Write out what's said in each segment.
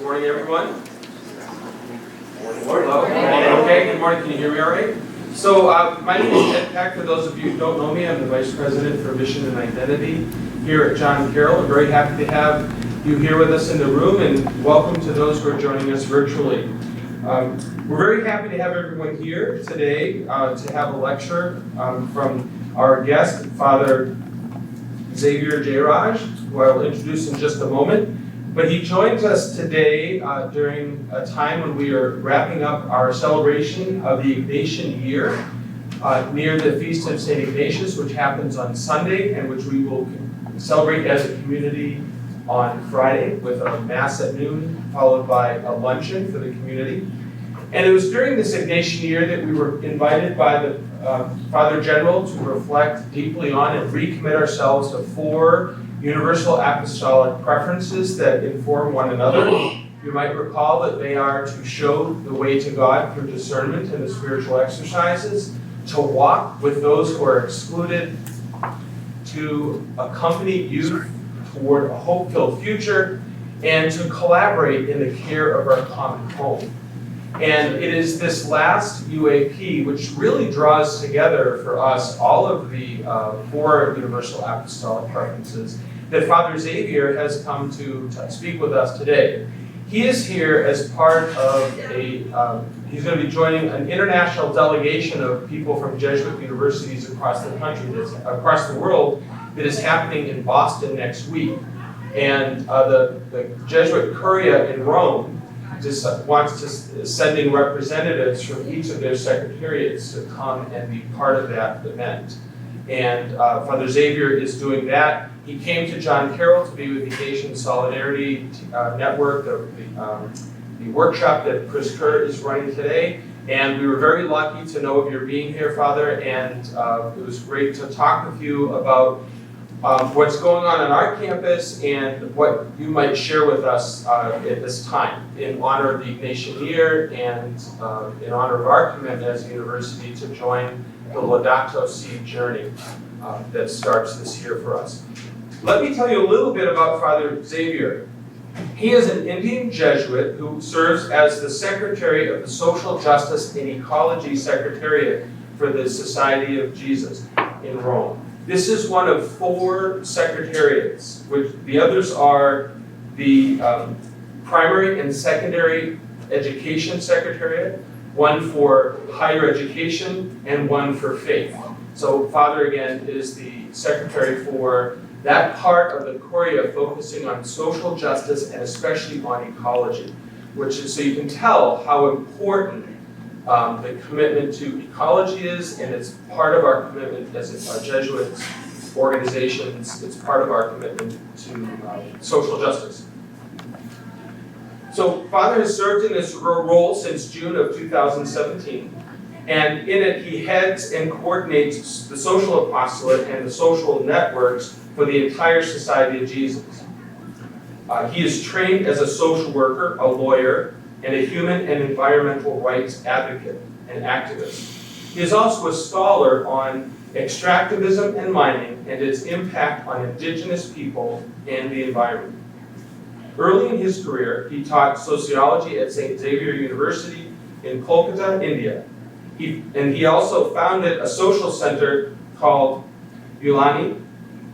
Good morning, everyone. Morning. Hello. Okay, good morning. Can you hear me all right? So, my name is Ed Peck. For those of you who don't know me, I'm the Vice President for Mission and Identity here at John Carroll. I'm very happy to have you here with us in the room, and welcome to those who are joining us virtually. We're very happy to have everyone here today to have a lecture from our guest, Father Xavier Jeyaraj, who I will introduce in just a moment. But he joins us today during a time when we are wrapping up our celebration of the Ignatian year near the Feast of St. Ignatius, which happens on Sunday and which we will celebrate as a community on Friday with a Mass at noon, followed by a luncheon for the community. And it was during this Ignatian year that we were invited by the Father General to reflect deeply on and recommit ourselves to 4 universal apostolic preferences that inform one another. You might recall that they are to show the way to God through discernment and the spiritual exercises, to walk with those who are excluded, to accompany youth toward a hope-filled future, and to collaborate in the care of our common home. And it is this last UAP which really draws together for us all of the 4 universal apostolic preferences that Father Xavier has come to speak with us today. He is here as part of he's going to be joining an international delegation of people from Jesuit universities across the country, across the world, that is happening in Boston next week. And the Jesuit Curia in Rome wants to sending representatives from each of their secretariats to come and be part of that event. And Father Xavier is doing that. He came to John Carroll to be with the Asian Solidarity Network, the workshop that Chris Kerr is running today. And we were very lucky to know of your being here, Father, and it was great to talk with you about what's going on our campus and what you might share with us at this time in honor of the Ignatian year and in honor of our commitment as a university to join the Laudato Si journey that starts this year for us. Let me tell you a little bit about Father Xavier. He is an Indian Jesuit who serves as the Secretary of the Social Justice and Ecology Secretariat for the Society of Jesus in Rome. This is one of 4 secretariats, which the others are the Primary and Secondary Education Secretariat, one for Higher Education, and one for Faith. So Father, again, is the Secretary for that part of the Curia focusing on social justice and especially on ecology, which is, so you can tell how important the commitment to ecology is, and it's part of our commitment as a Jesuit organizations. It's part of our commitment to social justice. So Father has served in this role since June of 2017, and in it he heads and coordinates the social apostolate and the social networks for the entire Society of Jesus. He is trained as a social worker, a lawyer, and a human and environmental rights advocate and activist. He is also a scholar on extractivism and mining and its impact on indigenous people and the environment. Early in his career, he taught sociology at St. Xavier University in Kolkata, India. He also founded a social center called Ulani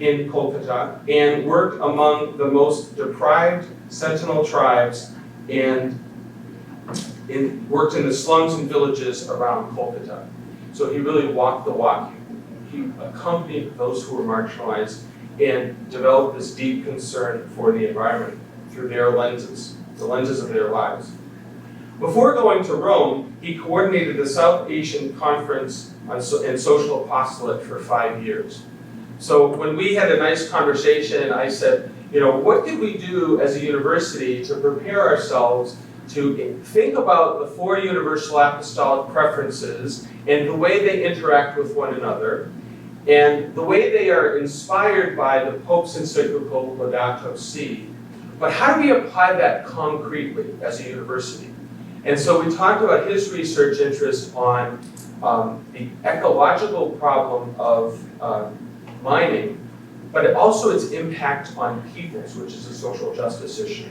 in Kolkata and worked among the most deprived Sentinel tribes and worked in the slums and villages around Kolkata. So he really walked the walk. He accompanied those who were marginalized and developed this deep concern for the environment through their lenses, the lenses of their lives. Before going to Rome, he coordinated the South Asian Conference and Social Apostolate for 5 years. So when we had a nice conversation, I said, what did we do as a university to prepare ourselves to think about the 4 universal apostolic preferences and the way they interact with one another, and the way they are inspired by the Pope's encyclical Laudato Si. But how do we apply that concretely as a university? And so we talked about his research interest on the ecological problem of mining, but also its impact on peoples, which is a social justice issue.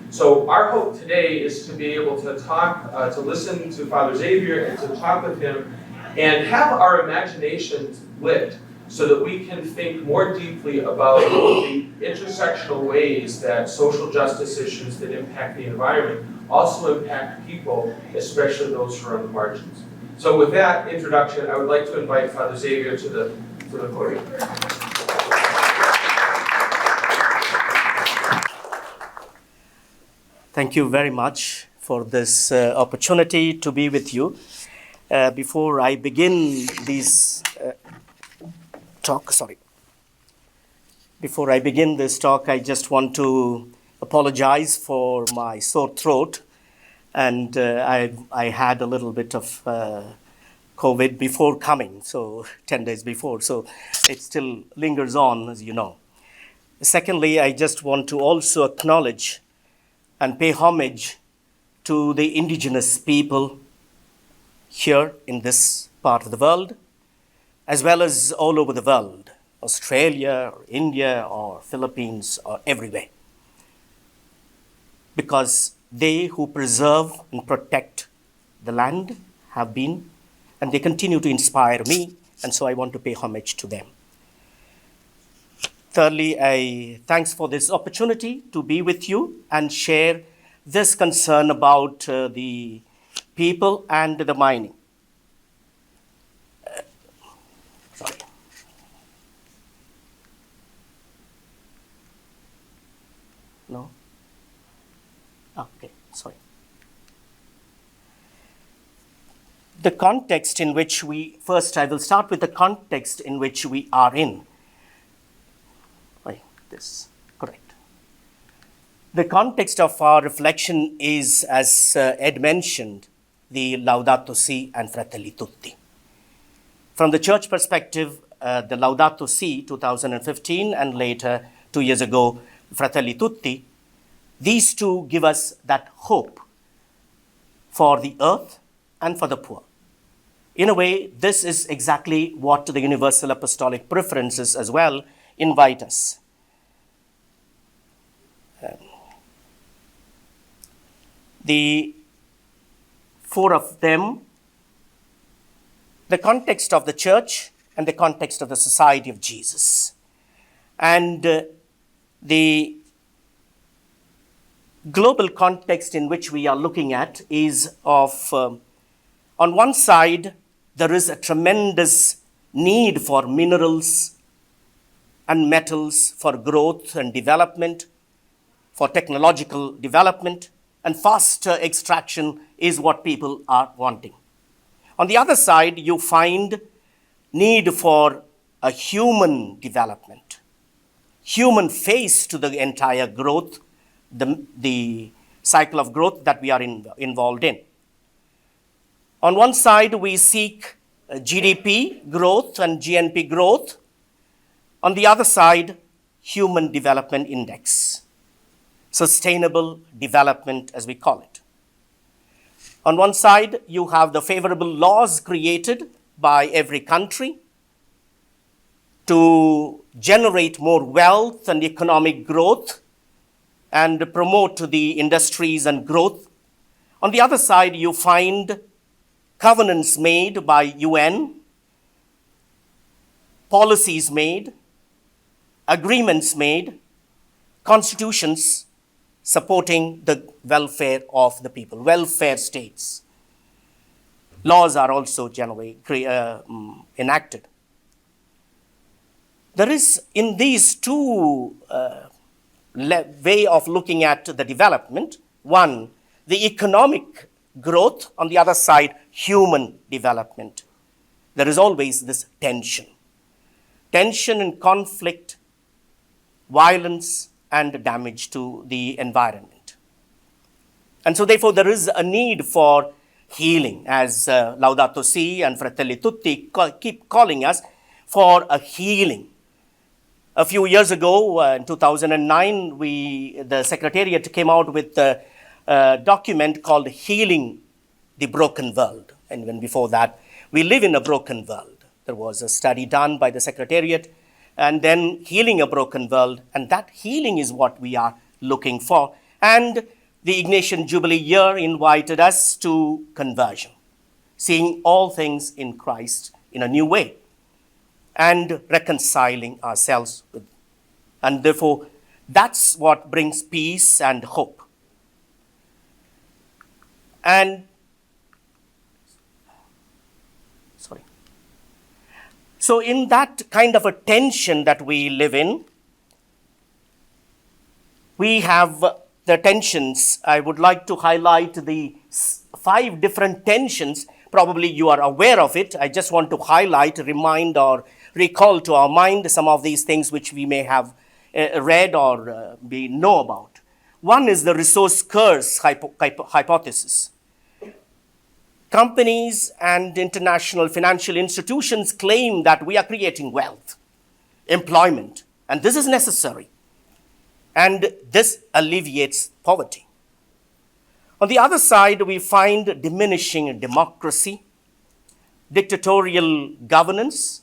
So our hope today is to be able to talk, to listen to Father Xavier and to talk with him and have our imaginations lit so that we can think more deeply about the intersectional ways that social justice issues that impact the environment also impact people, especially those who are on the margins. So with that introduction, I would like to invite Father Xavier to the podium. Thank you very much for this opportunity to be with you. Before I begin this talk, I just want to apologize for my sore throat. And I had a little bit of COVID before coming, so 10 days before. So it still lingers on, as you know. Secondly, I just want to also acknowledge and pay homage to the Indigenous people here in this part of the world, as well as all over the world, Australia, or India, or Philippines, or everywhere. Because they who preserve and protect the land have been, and they continue to inspire me, and so I want to pay homage to them. Thirdly, thanks for this opportunity to be with you and share this concern about the people and the mining. No? Okay, sorry. The context in which I will start with the context in which we are in. Correct. The context of our reflection is, as Ed mentioned, the Laudato Si and Fratelli Tutti. From the church perspective, the Laudato Si 2015 and later 2 years ago, Fratelli Tutti, these two give us that hope for the earth and for the poor. In a way, this is exactly what the universal apostolic preferences as well invite us. The four of them, the context of the church and the context of the society of Jesus. And the global context in which we are looking at is of, on one side, there is a tremendous need for minerals and metals for growth and development, for technological development, and faster extraction is what people are wanting. On the other side, you find need for a human development, human face to the entire growth, the cycle of growth that we are involved in. On one side, we seek GDP growth and GNP growth. On the other side, Human Development Index, sustainable development as we call it. On one side, you have the favorable laws created by every country to generate more wealth and economic growth and promote the industries and growth. On the other side, you find covenants made by UN, policies made, agreements made, constitutions supporting the welfare of the people, welfare states. Laws are also generally enacted. There is, in these two way of looking at the development, one, the economic growth, on the other side, human development. There is always this tension and conflict, violence, and damage to the environment. And so therefore there is a need for healing, as Laudato Si and Fratelli Tutti keep calling us for a healing. A few years ago, in 2009, the Secretariat came out with a document called Healing the Broken World. And even before that, we live in a broken world. There was a study done by the Secretariat, and then healing a broken world, and that healing is what we are looking for. And the Ignatian Jubilee year invited us to conversion, seeing all things in Christ in a new way and reconciling ourselves with. And therefore, that's what brings peace and hope. And so in that kind of a tension that we live in, we have the tensions. I would like to highlight the 5 different tensions. Probably you are aware of it. I just want to highlight, remind, or recall to our mind some of these things which we may have read or we know about. One is the resource curse hypothesis. Companies and international financial institutions claim that we are creating wealth, employment, and this is necessary. And this alleviates poverty. On the other side, we find diminishing democracy, dictatorial governance,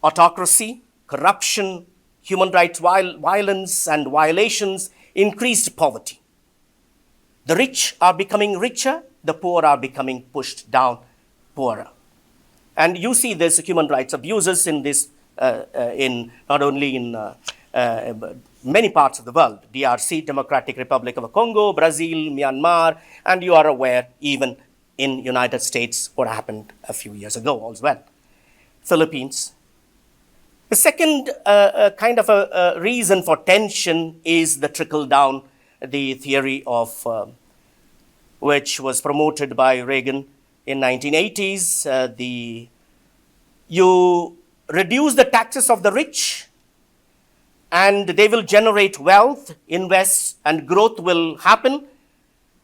autocracy, corruption, human rights violence and violations, increased poverty. The rich are becoming richer, the poor are becoming pushed down poorer. And you see this human rights abuses in this, in not only in many parts of the world, DRC, Democratic Republic of the Congo, Brazil, Myanmar, and you are aware even in United States what happened a few years ago as well. Philippines. The second kind of a reason for tension is the trickle-down, the theory of which was promoted by Reagan in 1980s. You reduce the taxes of the rich and they will generate wealth, invest, and growth will happen,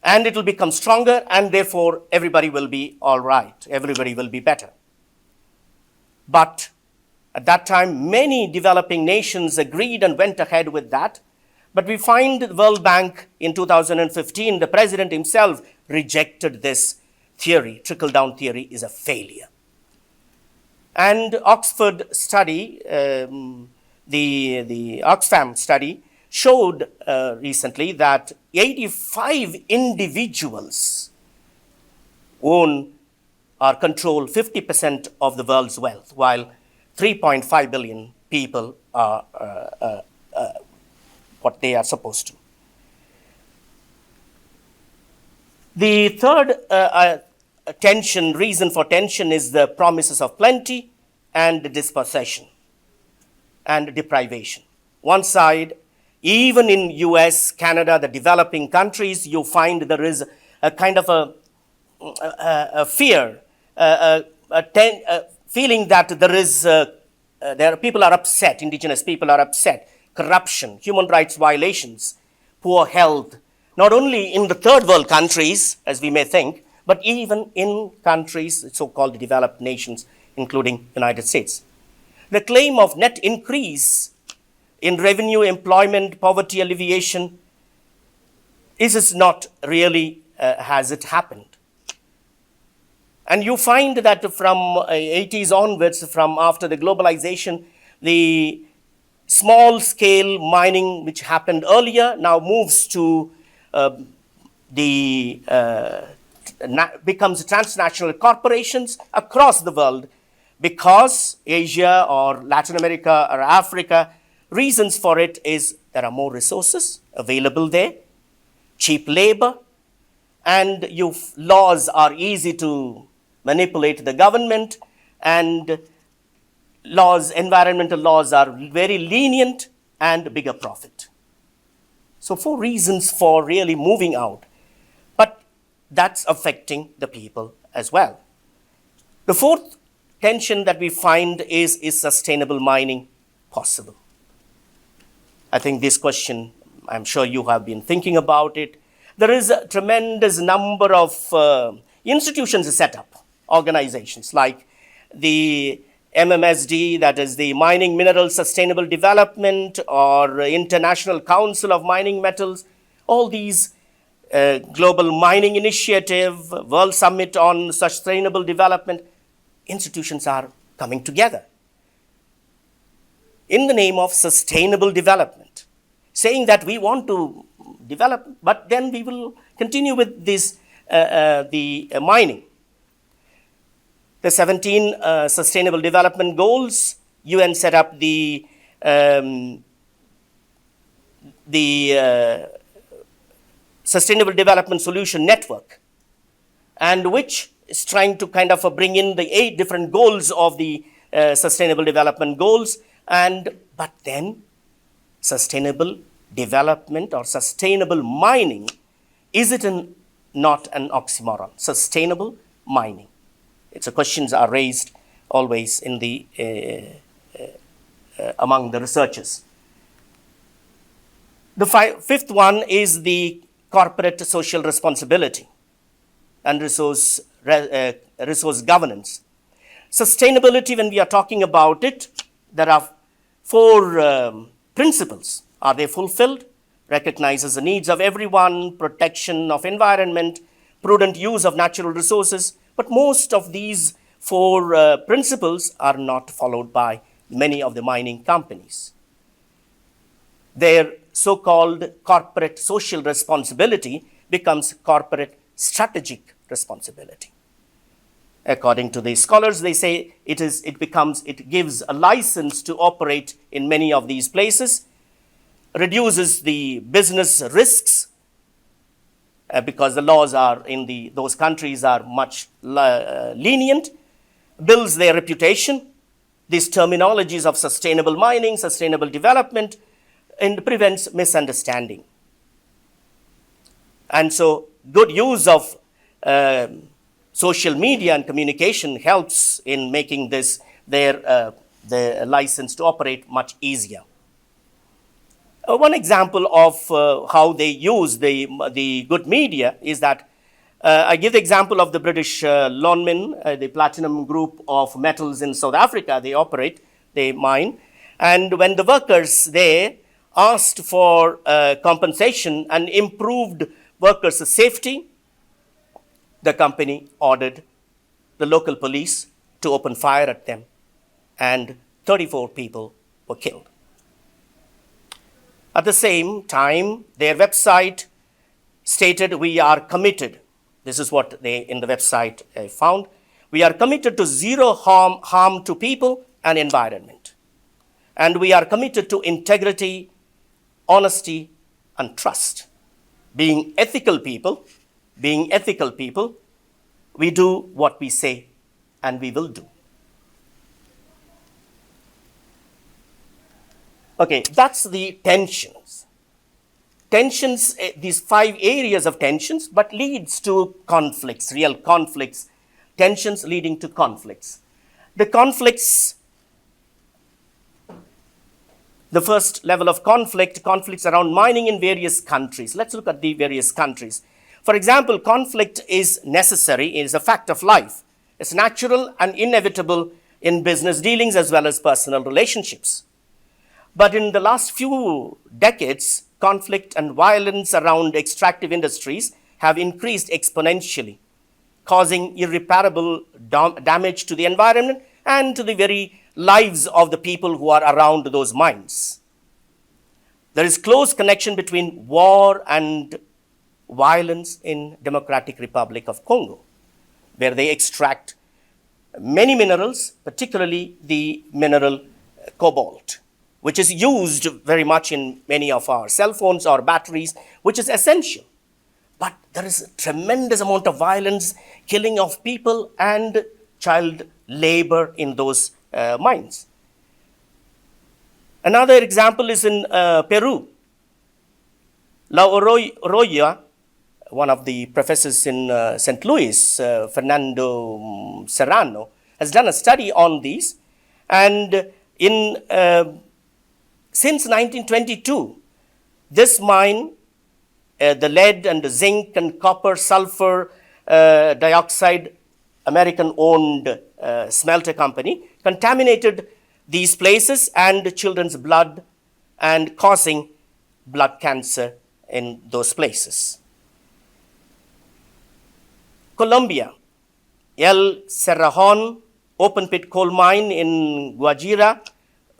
and it will become stronger, and therefore everybody will be all right. Everybody will be better. But at that time, many developing nations agreed and went ahead with that. But we find the World Bank in 2015, the president himself rejected this theory. Trickle-down theory is a failure. And Oxford study, the Oxfam study, showed recently that 85 individuals own or control 50% of the world's wealth, while 3.5 billion people are what they are supposed to. The third reason for tension is the promises of plenty and dispossession and deprivation. One side, even in US, Canada, the developing countries, you find there is a kind of a fear, feeling that people are upset, indigenous people are upset, corruption, human rights violations, poor health, not only in the third world countries, as we may think, but even in countries, so-called developed nations, including United States. The claim of net increase in revenue, employment, poverty alleviation is not really has it happened. And you find that from 80s onwards, from after the globalization, the small-scale mining, which happened earlier, now moves to becomes transnational corporations across the world, because Asia or Latin America or Africa, reasons for it is there are more resources available there, cheap labor, and laws are easy to manipulate the government, and environmental laws are very lenient and bigger profit. So 4 reasons for really moving out, but that's affecting the people as well. The fourth tension that we find is sustainable mining possible? I think this question, I'm sure you have been thinking about it. There is a tremendous number of institutions set up, organizations like the MMSD, that is the Mining Minerals Sustainable Development, or International Council of Mining Metals, all these Global Mining Initiative, World Summit on Sustainable Development, institutions are coming together in the name of sustainable development, saying that we want to development, but then we will continue with this, the mining. The 17 Sustainable Development Goals, UN set up the Sustainable Development Solution Network, and which is trying to kind of bring in the 8 different goals of the Sustainable Development Goals, but then sustainable development or sustainable mining, is it not an oxymoron? Sustainable mining. It's questions are raised always in the among the researchers. The fifth one is the corporate social responsibility and resource governance. Sustainability, when we are talking about it, there are 4 principles. Are they fulfilled? Recognizes the needs of everyone, protection of environment, prudent use of natural resources. But most of these 4 principles are not followed by many of the mining companies. Their so-called corporate social responsibility becomes corporate strategic responsibility. According to the scholars, they say it gives a license to operate in many of these places, reduces the business risks, because the laws are in those countries are much lenient, builds their reputation, these terminologies of sustainable mining, sustainable development, and prevents misunderstanding. And so good use of social media and communication helps in making this their license to operate much easier. One example of how they use the good media is that I give the example of the British Lonmin, the platinum group of metals in South Africa. They mine, and when the workers there asked for compensation and improved workers' safety, the company ordered the local police to open fire at them, and 34 people were killed. At the same time, their website stated, "We are committed." This is what they in the website found. "We are committed to zero harm to people and environment. And we are committed to integrity, honesty, and trust. Being ethical people, we do what we say and we will do." Okay, that's the tensions. Tensions, these 5 areas of tensions, but leads to conflicts, real conflicts, tensions leading to conflicts. The conflicts, the first level of conflicts around mining in various countries. Let's look at the various countries. For example, conflict is necessary, it is a fact of life. It's natural and inevitable in business dealings as well as personal relationships. But in the last few decades, conflict and violence around extractive industries have increased exponentially, causing irreparable damage to the environment and to the very lives of the people who are around those mines. There is close connection between war and violence in Democratic Republic of Congo, where they extract many minerals, particularly the mineral cobalt, which is used very much in many of our cell phones or batteries, which is essential. But there is a tremendous amount of violence, killing of people, and child labor in those mines. Another example is in Peru. La Oroya, one of the professors in St. Louis, Fernando Serrano, has done a study on these. And since 1922, this mine, the lead and the zinc and copper, sulfur dioxide, American-owned smelter company, contaminated these places and children's blood and causing blood cancer in those places. Colombia, El Cerrajón open pit coal mine in Guajira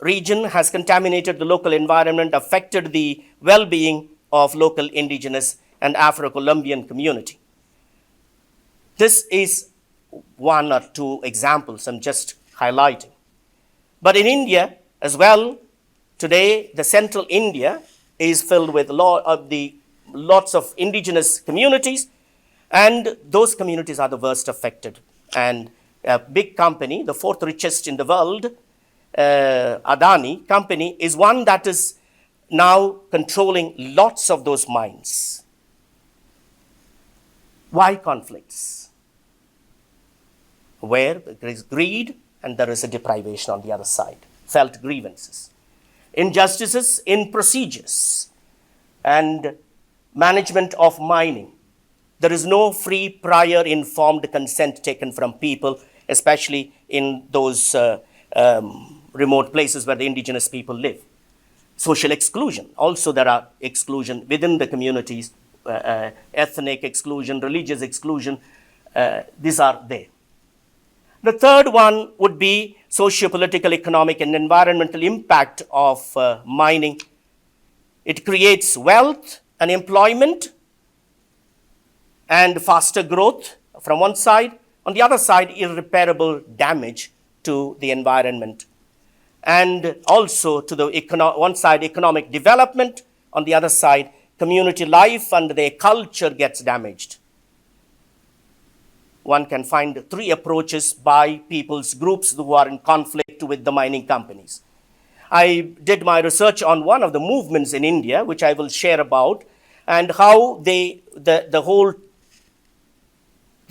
region has contaminated the local environment, affected the well-being of local indigenous and Afro-Colombian community. This is one or two examples I'm just highlighting. But in India as well, today the central India is filled with lots of indigenous communities, and those communities are the worst affected. And a big company, the fourth richest in the world, Adani company, is one that is now controlling lots of those mines. Why conflicts? Where there is greed and there is a deprivation on the other side, felt grievances, injustices in procedures and management of mining. There is no free, prior, informed consent taken from people, especially in those remote places where the indigenous people live. Social exclusion. Also, there are exclusion within the communities, ethnic exclusion, religious exclusion. These are there. The third one would be socio-political, economic, and environmental impact of mining. It creates wealth and employment and faster growth from one side. On the other side, irreparable damage to the environment. And also to the one side, economic development. On the other side, community life and their culture gets damaged. One can find three approaches by people's groups who are in conflict with the mining companies. I did my research on one of the movements in India, which I will share about, and how the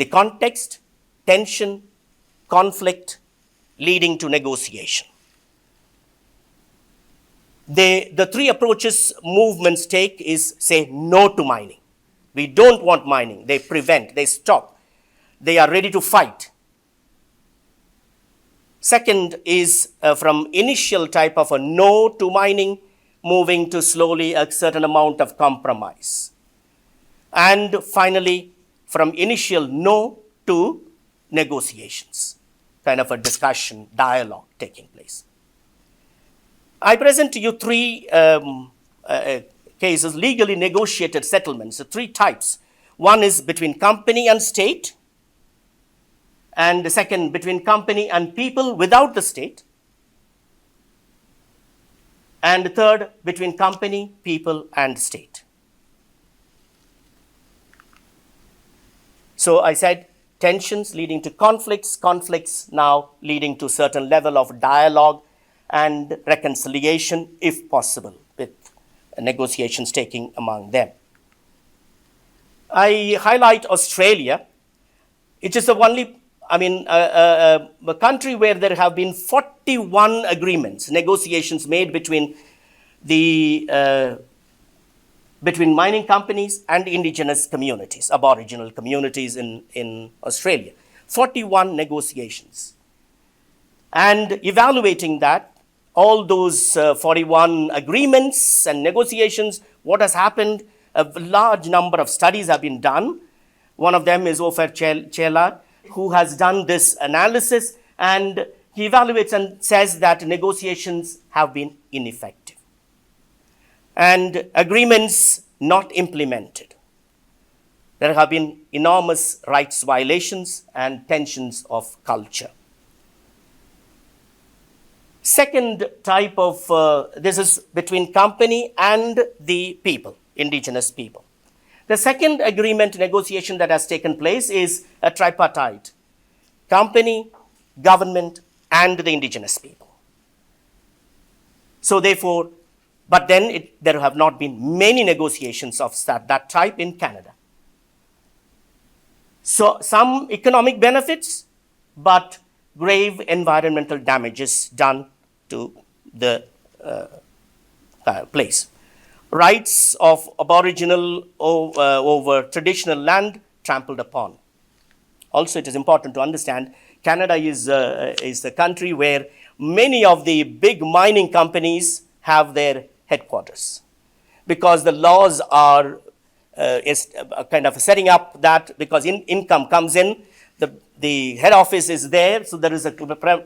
context, tension, conflict, leading to negotiation. The three approaches movements take is say no to mining. We don't want mining. They prevent, they stop. They are ready to fight. Second is from initial type of a no to mining, moving to slowly a certain amount of compromise. And finally, from initial no to negotiations, kind of a discussion, dialogue taking place. I present to you three cases, legally negotiated settlements, three types. One is between company and state, and the second between company and people without the state, and the third between company, people, and state. So I said tensions leading to conflicts, conflicts now leading to certain level of dialogue and reconciliation, if possible, with negotiations taking among them. I highlight Australia. It is the only, a country where there have been 41 agreements, negotiations made between between mining companies and indigenous communities, aboriginal communities in Australia. 41 negotiations. And evaluating that, all those 41 agreements and negotiations, what has happened, a large number of studies have been done. One of them is Xavier Jeyaraj, who has done this analysis, and he evaluates and says that negotiations have been ineffective and agreements not implemented. There have been enormous rights violations and tensions of culture. Second type of, this is between company and the people, indigenous people. The second agreement negotiation that has taken place is a tripartite, company, government, and the indigenous people. So therefore, but then there have not been many negotiations of that type in Canada. So some economic benefits, but grave environmental damages done to the place. Rights of Aboriginal over traditional land trampled upon. Also, it is important to understand Canada is the country where many of the big mining companies have their headquarters, because the laws are kind of setting up that because income comes in, the head office is there, so there is a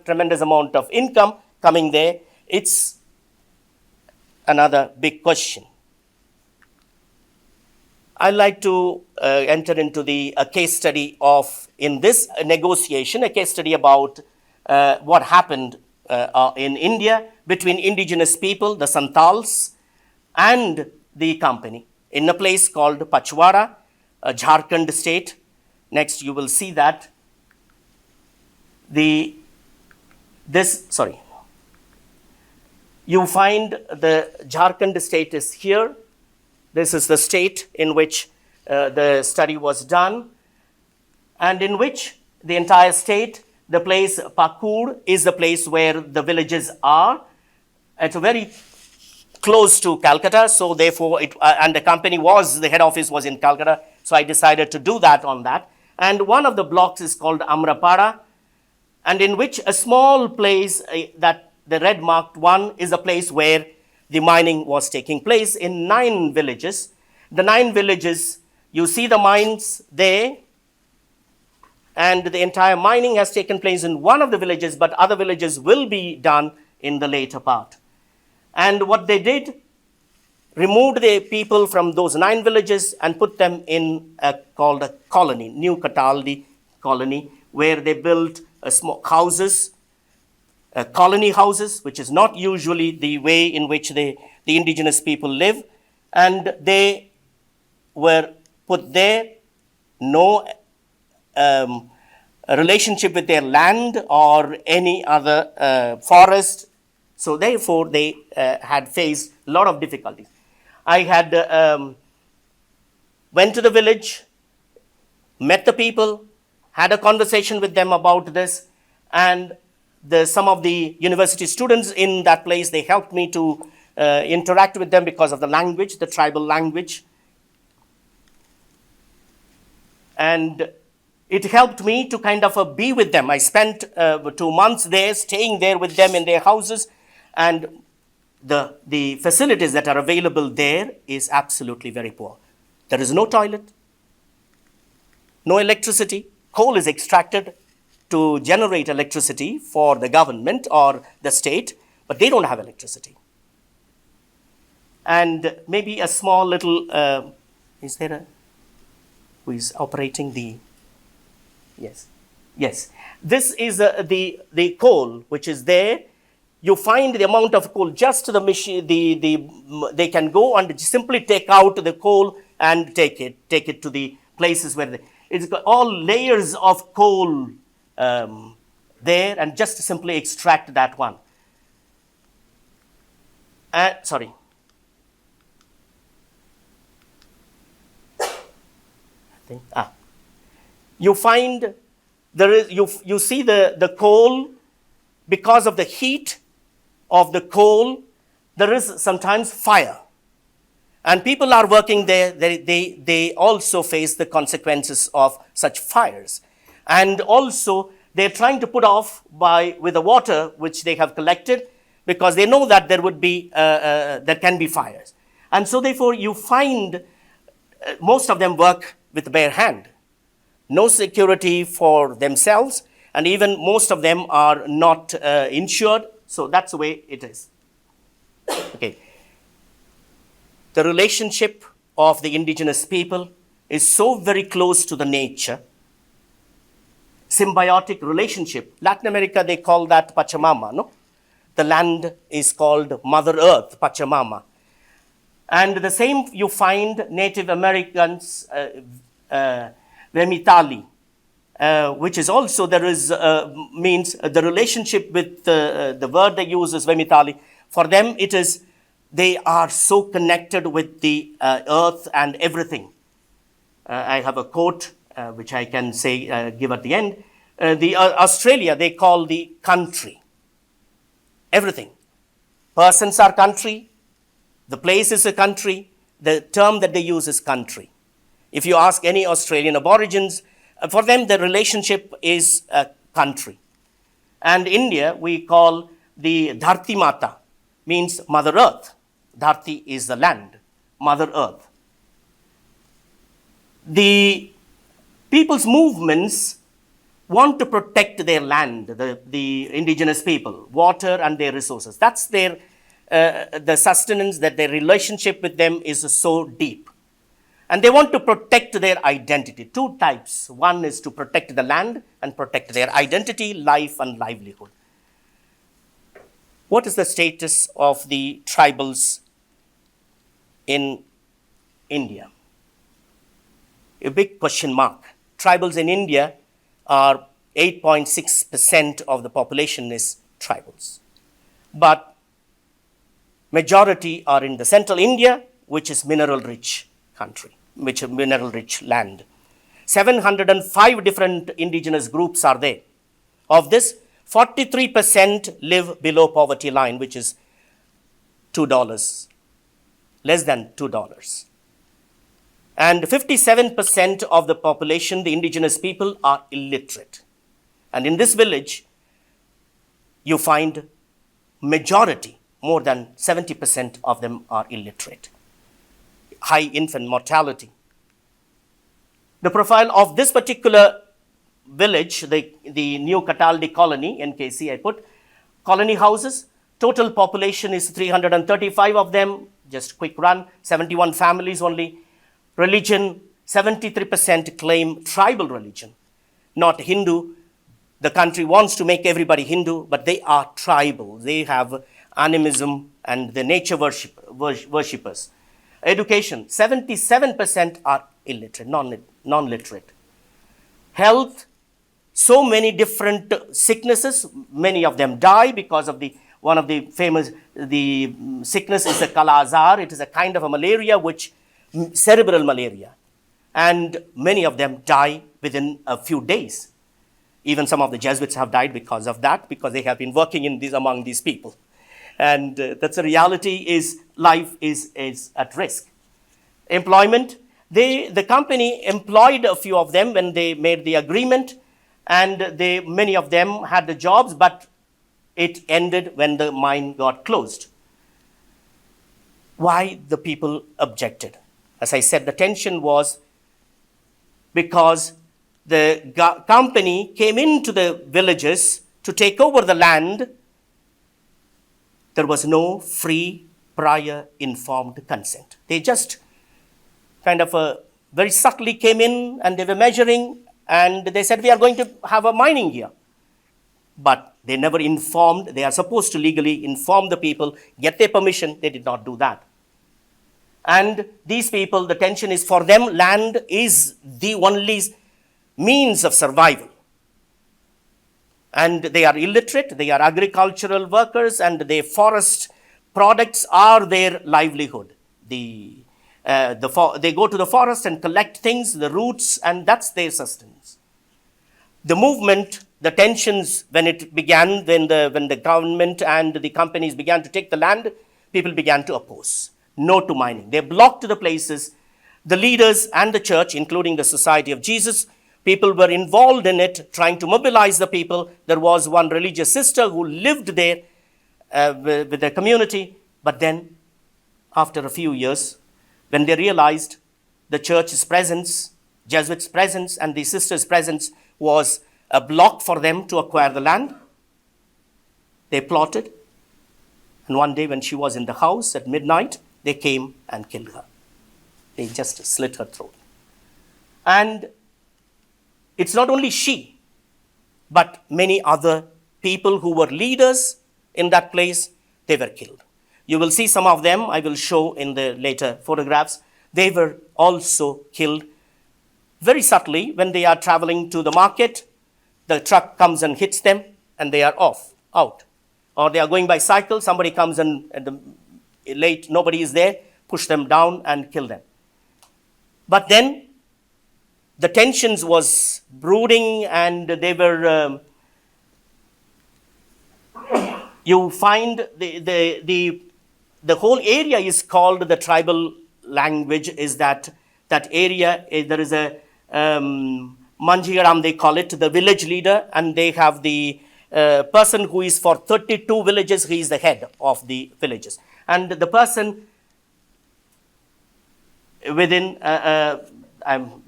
tremendous amount of income coming there. It's another big question. I'd like to enter into the case study of, in this negotiation, a case study about what happened in India between indigenous people, the Santals, and the company in a place called Pachwara, Jharkhand state. Next, you will see that you find the Jharkhand state is here. This is the state in which the study was done, and in which the entire state, the place Pakur is the place where the villages are. It's very close to Calcutta, so therefore, and the company the head office was in Calcutta, so I decided to do that on that. And one of the blocks is called Amrapara, and in which a small place, that the red marked one, is a place where the mining was taking place in 9 villages. The 9 villages, you see the mines there, and the entire mining has taken place in one of the villages, but other villages will be done in the later part. And what they did, removed the people from those 9 villages and put them in called a colony, New Cataldi colony, where they built small houses, colony houses, which is not usually the way in which the indigenous people live. And they were put there, no relationship with their land or any other forest. So therefore, they had faced a lot of difficulties. I had went to the village, met the people, had a conversation with them about this, and some of the university students in that place, they helped me to interact with them because of the language, the tribal language. And it helped me to kind of be with them. I spent 2 months there, staying there with them in their houses, and the facilities that are available there is absolutely very poor. There is no toilet, no electricity. Coal is extracted to generate electricity for the government or the state, but they don't have electricity. And maybe a small little, is there who is operating the, yes. This is the coal which is there. You find the amount of coal, just the machine, they can go and simply take out the coal and take it to the places where it's got all layers of coal there, and just simply extract that one. Sorry. You find there is you see the coal, because of the heat of the coal, there is sometimes fire. And people are working there, they also face the consequences of such fires. And also, they're trying to put off with the water which they have collected, because they know that there can be fires. And so therefore, you find most of them work with the bare hand. No security for themselves, and even most of them are not insured. So that's the way it is. Okay. The relationship of the indigenous people is so very close to the nature. Symbiotic relationship. Latin America, they call that Pachamama, no? The land is called Mother Earth, Pachamama. And the same you find Native Americans, Vemitali, which is also, there is, means the relationship with the word they use is Vemitali. For them, it is, they are so connected with the earth and everything. I have a quote which I can say, give at the end. Australia, they call the country. Everything. Persons are country. The place is a country. The term that they use is country. If you ask any Australian aborigines, for them the relationship is a country. And India, we call the Dharti Mata, means Mother Earth. Dharti is the land, Mother Earth. The people's movements want to protect their land, the indigenous people, water and their resources. That's their, the sustenance, that their relationship with them is so deep. And they want to protect their identity. Two types. One is to protect the land and protect their identity, life, and livelihood. What is the status of the tribals in India? A big question mark. Tribals in India are 8.6% of the population is tribals. But majority are in the central India, which is mineral-rich country, which is mineral-rich land. 705 different indigenous groups are there. Of this, 43% live below poverty line, which is $2, less than $2. And 57% of the population, the indigenous people, are illiterate. And in this village, you find majority, more than 70% of them are illiterate. High infant mortality. The profile of this particular village, the New Cataldi colony, NKC I put, colony houses, total population is 335 of them, just quick run, 71 families only. Religion, 73% claim tribal religion, not Hindu. The country wants to make everybody Hindu, but they are tribal. They have animism and the nature worshippers. Education, 77% are illiterate, non-literate. Health, so many different sicknesses. Many of them die because of one of the famous, the sickness is the Kala Azar. It is a kind of a malaria, cerebral malaria. And many of them die within a few days. Even some of the Jesuits have died because of that, because they have been working among these people. And that's the reality is life is at risk. Employment, the company employed a few of them when they made the agreement, and many of them had the jobs, but it ended when the mine got closed. Why the people objected? As I said, the tension was because the company came into the villages to take over the land. There was no free, prior, informed consent. They just kind of very subtly came in and they were measuring and they said, we are going to have a mining here. But they never informed. They are supposed to legally inform the people, get their permission. They did not do that. And these people, the tension is for them, land is the only means of survival. And they are illiterate, they are agricultural workers, and their forest products are their livelihood. They go to the forest and collect things, the roots, and that's their sustenance. The movement, the tensions, when it began, when the government and the companies began to take the land, people began to oppose. No to mining. They blocked the places. The leaders and the church, including the Society of Jesus, people were involved in it, trying to mobilize the people. There was one religious sister who lived there with the community. But then, after a few years, when they realized the church's presence, Jesuits' presence, and the sister's presence was a block for them to acquire the land, they plotted. And one day when she was in the house at midnight, they came and killed her. They just slit her throat. And it's not only she, but many other people who were leaders in that place, they were killed. You will see some of them, I will show in the later photographs. They were also killed very subtly when they are traveling to the market. The truck comes and hits them and they are out. Or they are going by cycle, somebody comes and late, nobody is there, push them down and kill them. But then the tensions was brooding and they were, you find the whole area is called the tribal language, is that area, there is a Manjigaram, they call it, the village leader, and they have the person who is for 32 villages, he is the head of the villages. And the person within,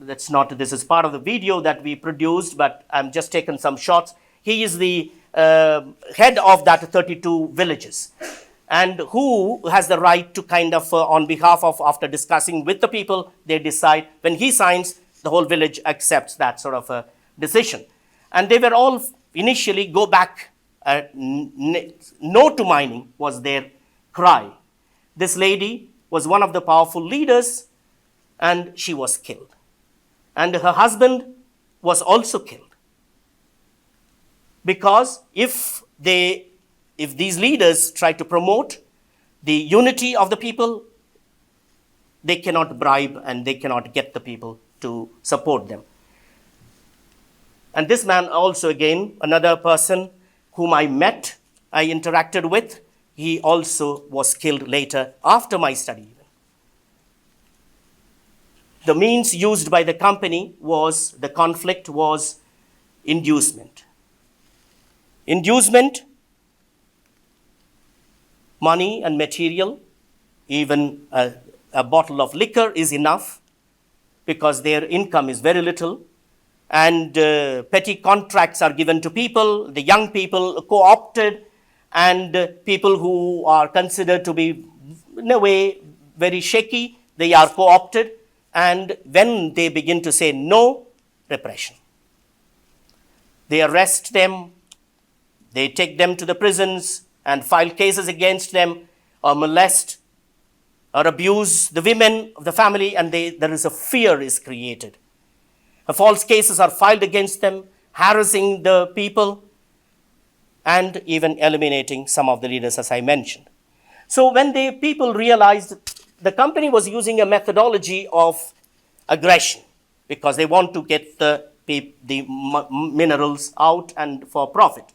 this is part of the video that we produced, but I'm just taken some shots. He is the head of that 32 villages. and who has the right to kind of, on behalf of, after discussing with the people, they decide. When he signs, the whole village accepts that sort of a decision. And they were all initially go back, no to mining was their cry. This lady was one of the powerful leaders, and she was killed. And her husband was also killed. Because if these leaders try to promote the unity of the people, they cannot bribe and they cannot get the people to support them. And this man also, again, another person whom I met, I interacted with, he also was killed later after my study. The means used by the company was, the conflict was inducement. Inducement, money and material, even a bottle of liquor is enough because their income is very little. And petty contracts are given to people, the young people co-opted, and people who are considered to be, in a way, very shaky, they are co-opted. And when they begin to say no, repression. They arrest them, they take them to the prisons and file cases against them, or molest or abuse the women of the family, and there is a fear is created. False cases are filed against them, harassing the people, and even eliminating some of the leaders, as I mentioned. So when the people realized the company was using a methodology of aggression, because they want to get the minerals out and for profit,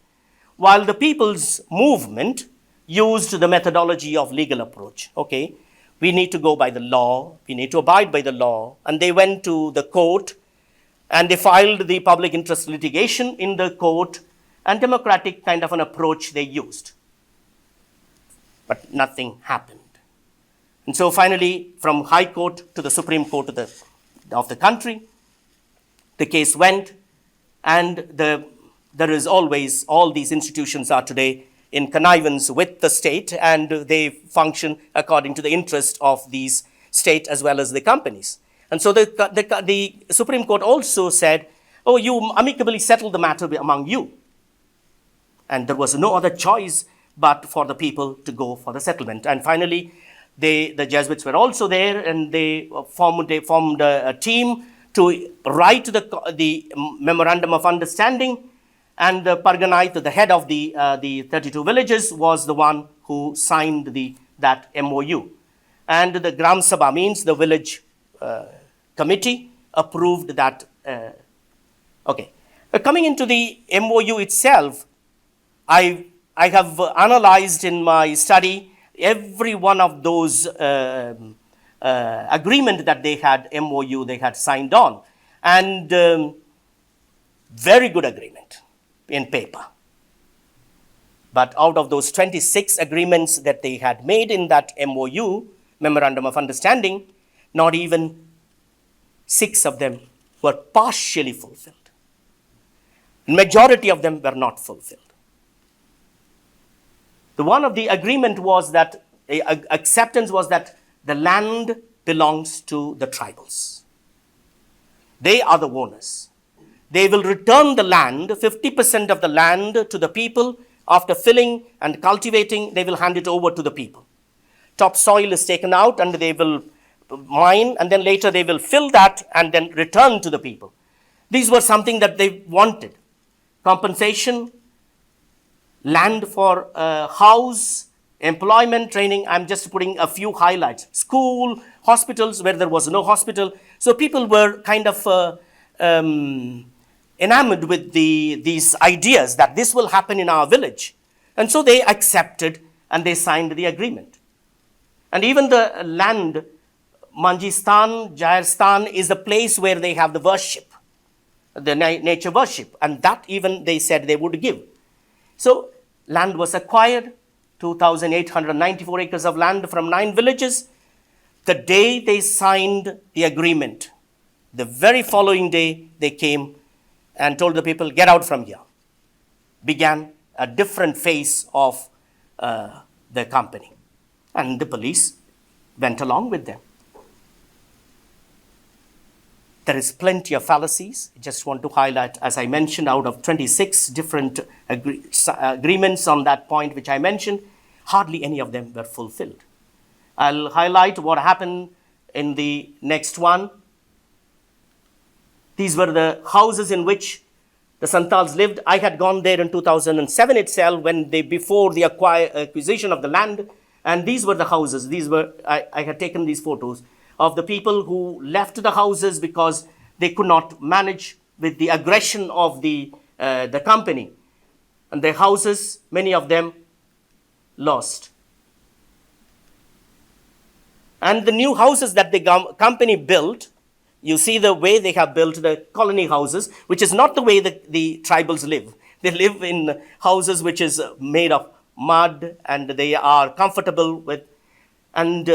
while the people's movement used the methodology of legal approach. Okay, we need to go by the law, we need to abide by the law, and they went to the court, and they filed the public interest litigation in the court, and democratic kind of an approach they used. But nothing happened. And so finally, from High Court to the Supreme Court of the country, the case went, and there is always, all these institutions are today in connivance with the state, and they function according to the interest of these state as well as the companies. And so the Supreme Court also said, oh, you amicably settle the matter among you. And there was no other choice but for the people to go for the settlement. And finally, the Jesuits were also there, and they formed a team to write the Memorandum of Understanding. And the Parganite, the head of the 32 villages, was the one who signed that MOU. And the Gram Sabha, means the village committee, approved that. Okay. Coming into the MOU itself, I have analyzed in my study every one of those agreement that they had, MOU they had signed on. And very good agreement in paper. But out of those 26 agreements that they had made in that MOU, Memorandum of Understanding, not even 6 of them were partially fulfilled. Majority of them were not fulfilled. The one of the agreement was that, acceptance was that the land belongs to the tribals. They are the owners. They will return the land, 50% of the land, to the people. After filling and cultivating, they will hand it over to the people. Topsoil is taken out and they will mine, and then later they will fill that and then return to the people. These were something that they wanted. Compensation, land for house, employment, training. I'm just putting a few highlights. School, hospitals where there was no hospital. So people were kind of enamored with these ideas that this will happen in our village. And so they accepted and they signed the agreement. And even the land, Manjistan, Jairstan, is a place where they have the worship, the nature worship. And that even they said they would give. So land was acquired, 2,894 acres of land from 9 villages. The day they signed the agreement, the very following day they came and told the people, get out from here. Began a different phase of the company. And the police went along with them. There is plenty of fallacies. I just want to highlight, as I mentioned, out of 26 different agreements on that point which I mentioned, hardly any of them were fulfilled. I'll highlight what happened in the next one. These were the houses in which the Santals lived. I had gone there in 2007 itself, before the acquisition of the land. And these were the houses. I had taken these photos of the people who left the houses because they could not manage with the aggression of the company. And their houses, many of them, lost. And the new houses that the company built, you see the way they have built the colony houses, which is not the way that the tribals live. They live in houses which is made of mud, and they are comfortable with, and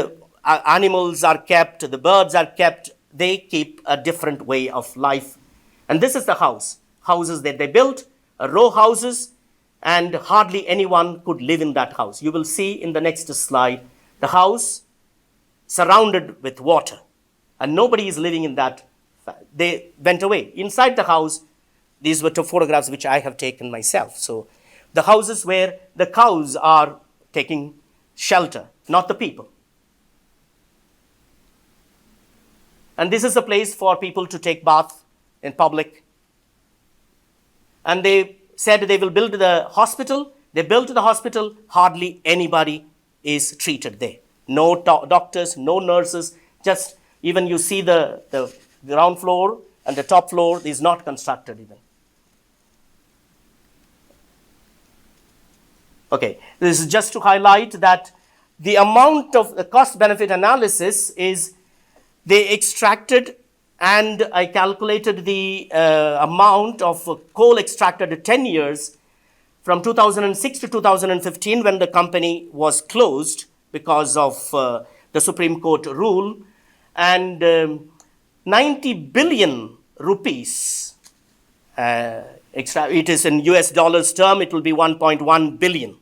animals are kept, the birds are kept. They keep a different way of life. And this is the houses that they built, row houses, and hardly anyone could live in that house. You will see in the next slide, the house surrounded with water, and nobody is living in that. They went away. Inside the house, these were two photographs which I have taken myself. So the houses where the cows are taking shelter, not the people. And this is a place for people to take bath in public. And they said they will build the hospital. They built the hospital. Hardly anybody is treated there. No doctors, no nurses. Just even you see the ground floor and the top floor is not constructed even. Okay, this is just to highlight that the amount of the cost-benefit analysis is they extracted, and I calculated the amount of coal extracted in 10 years from 2006 to 2015 when the company was closed because of the Supreme Court rule, and 90 billion rupees. It is in US dollars term, it will be 1.1 billion.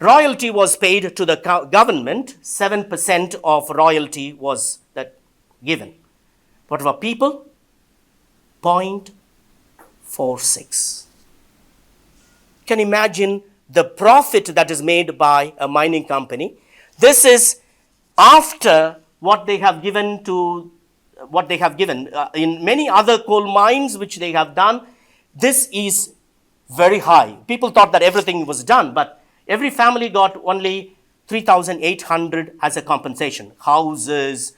Royalty was paid to the government. 7% of royalty was given. What were people? 0.46. Can you imagine the profit that is made by a mining company? This is after what they have given in many other coal mines which they have done. This is very high. People thought that everything was done, but every family got only 3,800 as a compensation. Houses,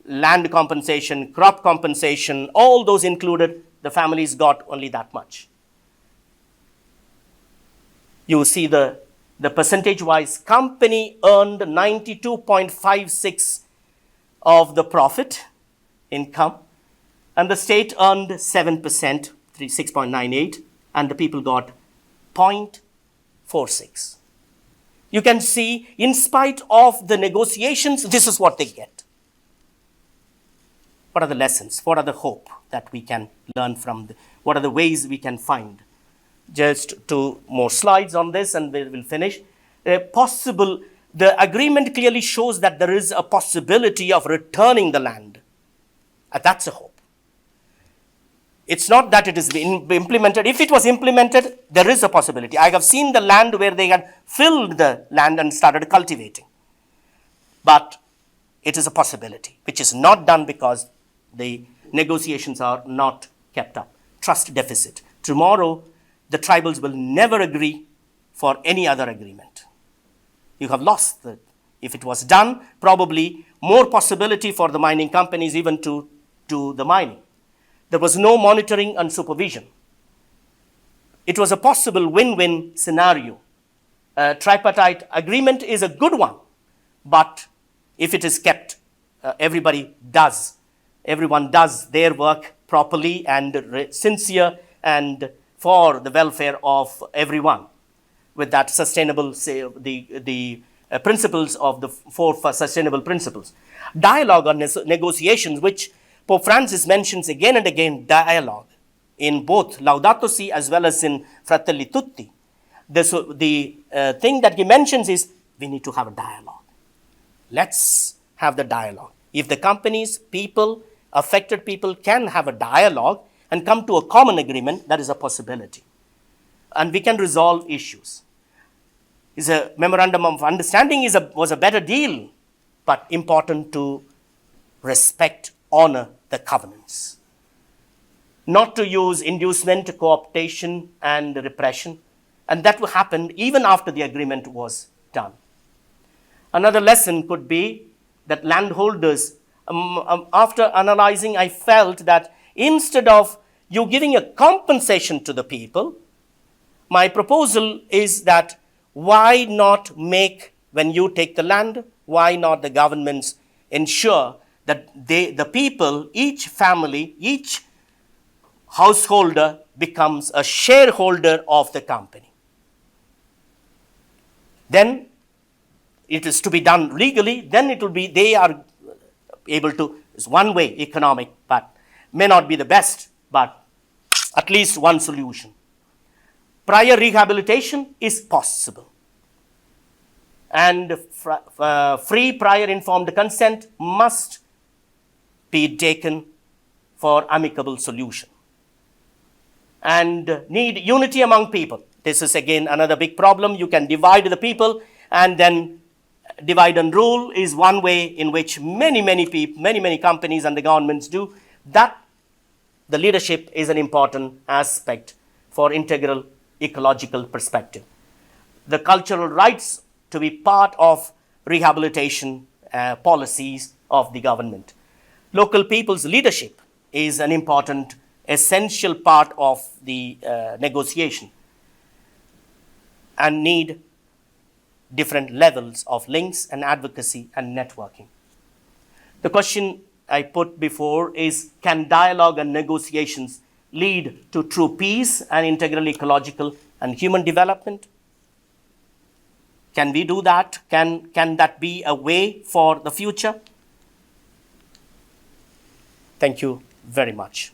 land compensation, crop compensation, all those included, the families got only that much. You see the percentage-wise, company earned 92.56 of the profit income, and the state earned 7%, 6.98, and the people got 0.46. You can see, in spite of the negotiations, this is what they get. What are the lessons? What are the hope that we can learn from? What are the ways we can find? Just two more slides on this and we will finish. The agreement clearly shows that there is a possibility of returning the land. That's a hope. It's not that it is implemented. If it was implemented, there is a possibility. I have seen the land where they had filled the land and started cultivating. But it is a possibility, which is not done because the negotiations are not kept up. Trust deficit. Tomorrow, the tribals will never agree for any other agreement. You have lost that. If it was done, probably more possibility for the mining companies even to do the mining. There was no monitoring and supervision. It was a possible win-win scenario. A tripartite agreement is a good one, but if it is kept, everyone does their work properly and sincere and for the welfare of everyone with that sustainable, the principles of the four sustainable principles. Dialogue on negotiations, which Pope Francis mentions again and again, dialogue in both Laudato Si as well as in Fratelli Tutti. the thing that he mentions is we need to have a dialogue. Let's have the dialogue. If the companies, people, affected people can have a dialogue and come to a common agreement, that is a possibility. And we can resolve issues. Is a memorandum of understanding was a better deal, but important to respect, honor the covenants. Not to use inducement, cooptation, and repression. And that happened even after the agreement was done. Another lesson could be that landholders, after analyzing, I felt that instead of you giving a compensation to the people, my proposal is that why not make, when you take the land, why not the governments ensure that the people, each family, each householder becomes a shareholder of the company. Then it is to be done legally, then it will be, they are able to, it's one way economic, but may not be the best, but at least one solution. Prior rehabilitation is possible. And free prior informed consent must be taken for amicable solution. And need unity among people. This is again another big problem. You can divide the people, and then divide and rule is one way in which many people, many companies and the governments do. That the leadership is an important aspect for integral ecological perspective. The cultural rights to be part of rehabilitation policies of the government. Local people's leadership is an important, essential part of the negotiation, and need different levels of links and advocacy and networking. The question I put before is, can dialogue and negotiations lead to true peace and integral ecological and human development? Can we do that? Can that be a way for the future? Thank you very much.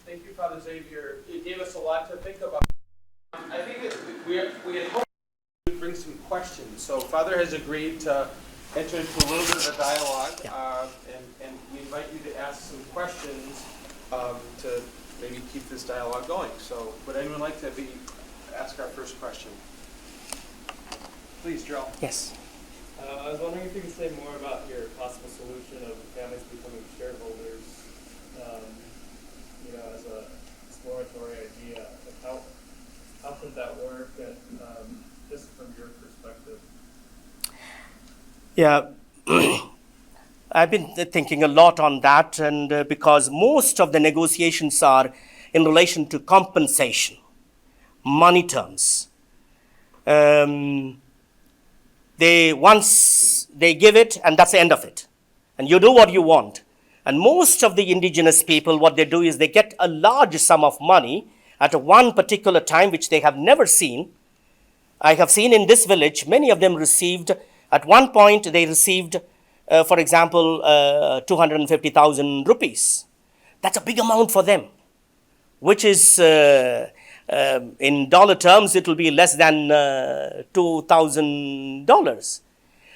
Thank you, Father Xavier. You gave us a lot to think about. I think that we had hoped to bring some questions. So Father has agreed to enter into a little bit of a dialogue, and we invite you to ask some questions to maybe keep this dialogue going. So would anyone like to ask our first question? Please, Joe. Yes. I was wondering if you could say more about your possible solution of families becoming shareholders, as a exploratory idea. Like how could that work, and just from your perspective? Yeah, I've been thinking a lot on that, and because most of the negotiations are in relation to compensation, money terms. Once they give it, and that's the end of it. And you do what you want. And most of the indigenous people, what they do is they get a large sum of money at one particular time, which they have never seen. I have seen in this village, many of them received, at one point they received, for example, 250,000 rupees. That's a big amount for them, which is, in dollar terms, it will be less than $2,000.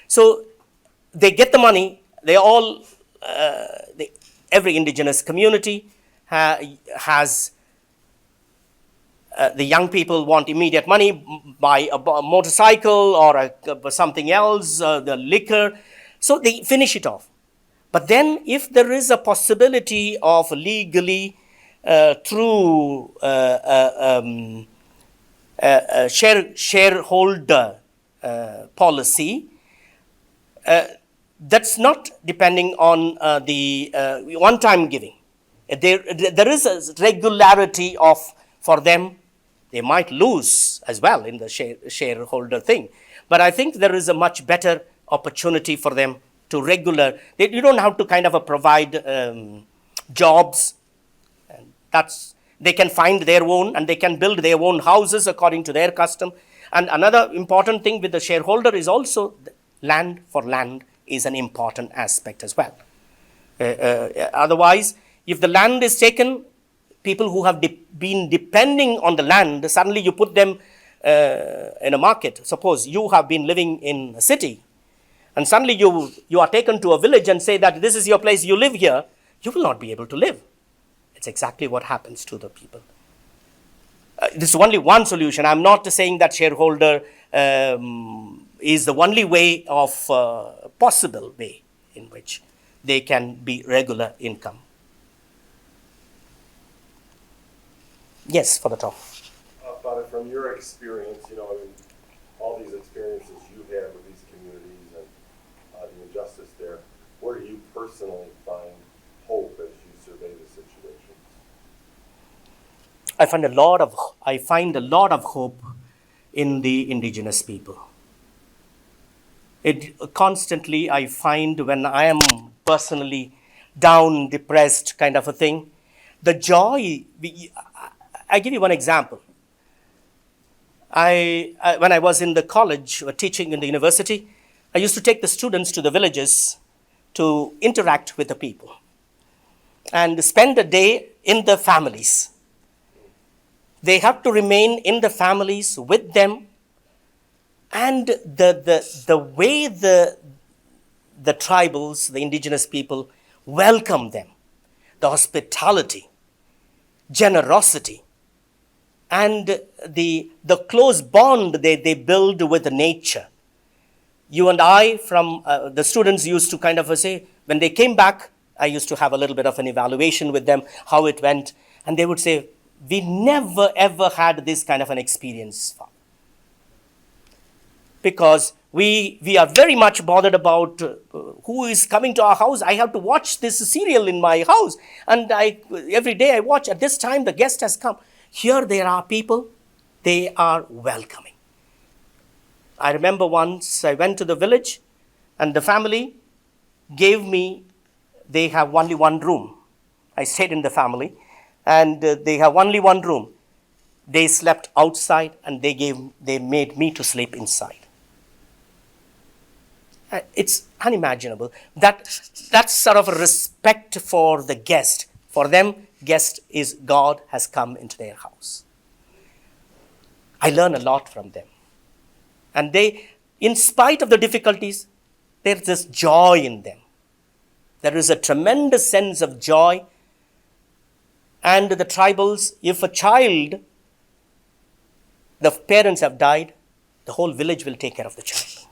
So they get the money. They all, every indigenous community has, the young people want immediate money, buy a motorcycle or something else, the liquor. So they finish it off. But then if there is a possibility of legally through shareholder policy, that's not depending on the one-time giving. There is a regularity for them. They might lose as well in the shareholder thing. But I think there is a much better opportunity for them to regular. You don't have to kind of provide jobs. And they can find their own, and they can build their own houses according to their custom. And another important thing with the shareholder is also land for land is an important aspect as well. Otherwise, if the land is taken, people who have been depending on the land, suddenly you put them in a market. Suppose you have been living in a city, and suddenly you are taken to a village and say that this is your place, you live here, you will not be able to live. It's exactly what happens to the people. This is only one solution. I'm not saying that shareholder is the only way of possible way in which they can be regular income. Yes, for the top. Father, from your experience, I mean, all these experiences you have with these communities and the injustice there, where do you personally find hope as you survey the situations? I find a lot of hope in the indigenous people. Constantly I find when I am personally down, depressed kind of a thing, the joy. I give you one example. When I was in the college or teaching in the university, I used to take the students to the villages to interact with the people and spend a day in the families. They have to remain in the families with them, and the way the tribals, the indigenous people, welcome them, the hospitality, generosity, and the close bond they build with nature. You and I, from the students used to kind of say, when they came back, I used to have a little bit of an evaluation with them, how it went, and they would say, we never ever had this kind of an experience, Father. Because we are very much bothered about who is coming to our house. I have to watch this serial in my house, and every day I watch, at this time the guest has come. Here there are people, they are welcoming. I remember once I went to the village and the family gave me, they have only one room. I stayed in the family and they have only one room. They slept outside and they made me to sleep inside. It's unimaginable. That's sort of a respect for the guest. For them, guest is God has come into their house. I learn a lot from them. And they, in spite of the difficulties, there's this joy in them. There is a tremendous sense of joy. And the tribals, if a child, the parents have died, the whole village will take care of the child.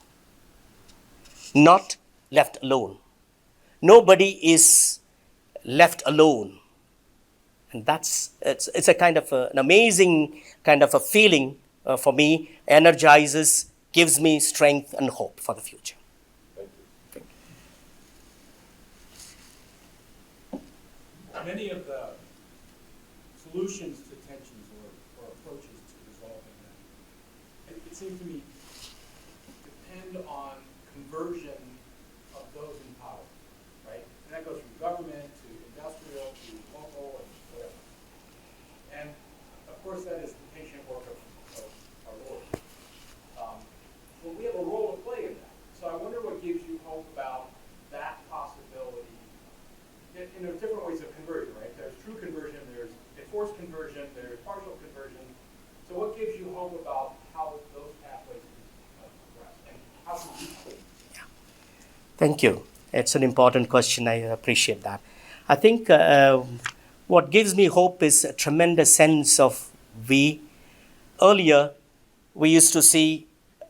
Not left alone. Nobody is left alone. And it's a kind of an amazing kind of a feeling for me, energizes, gives me strength and hope for the future. Thank you. Many of the solutions to tensions or approaches to resolving them, it seems to me, depend on conversion of those in power, right? And that goes from government to industrial to local and whatever. And of course, that is the patient work of our Lord. But we have a role to play in that. So I wonder what gives you hope about that possibility. And there's different ways of conversion, right? There's true conversion, there's enforced conversion, there's partial conversion. So what gives you hope about how those pathways can progress? And how can we help? Thank you. It's an important question. I appreciate that. I think what gives me hope is a tremendous sense of earlier, we used to see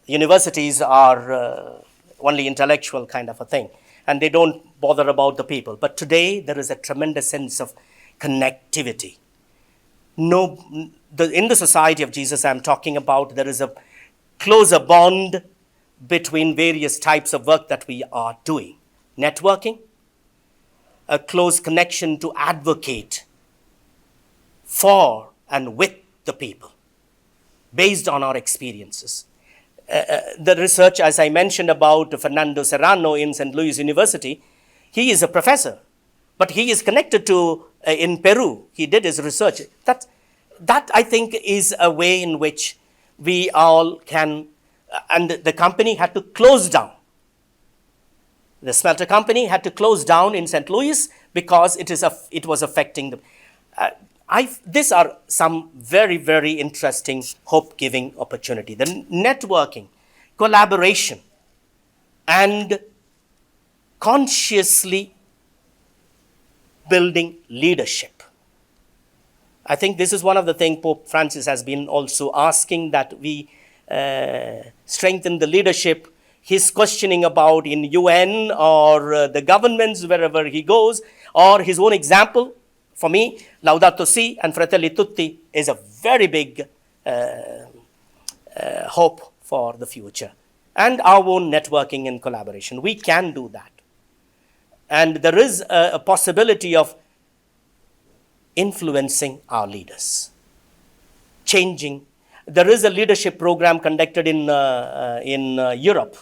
universities are only intellectual kind of a thing, and they don't bother about the people. But today, there is a tremendous sense of connectivity. In the society of Jesus I'm talking about, there is a closer bond between various types of work that we are doing. Networking, a close connection to advocate for and with the people, based on our experiences. The research, as I mentioned about Fernando Serrano in St. Louis University, he is a professor, but he is connected to, in Peru, he did his research. That I think is a way in which we all can, and the company had to close down. The smelter company had to close down in St. Louis because it was affecting them. These are some very, very interesting, hope-giving opportunity. The networking, collaboration, and consciously building leadership. I think this is one of the things Pope Francis has been also asking, that we strengthen the leadership. He's questioning about in UN or the governments wherever he goes, or his own example. For me, Laudato Si and Fratelli Tutti is a very big hope for the future. And our own networking and collaboration. We can do that. And there is a possibility of influencing our leaders, changing. There is a leadership program conducted in Europe,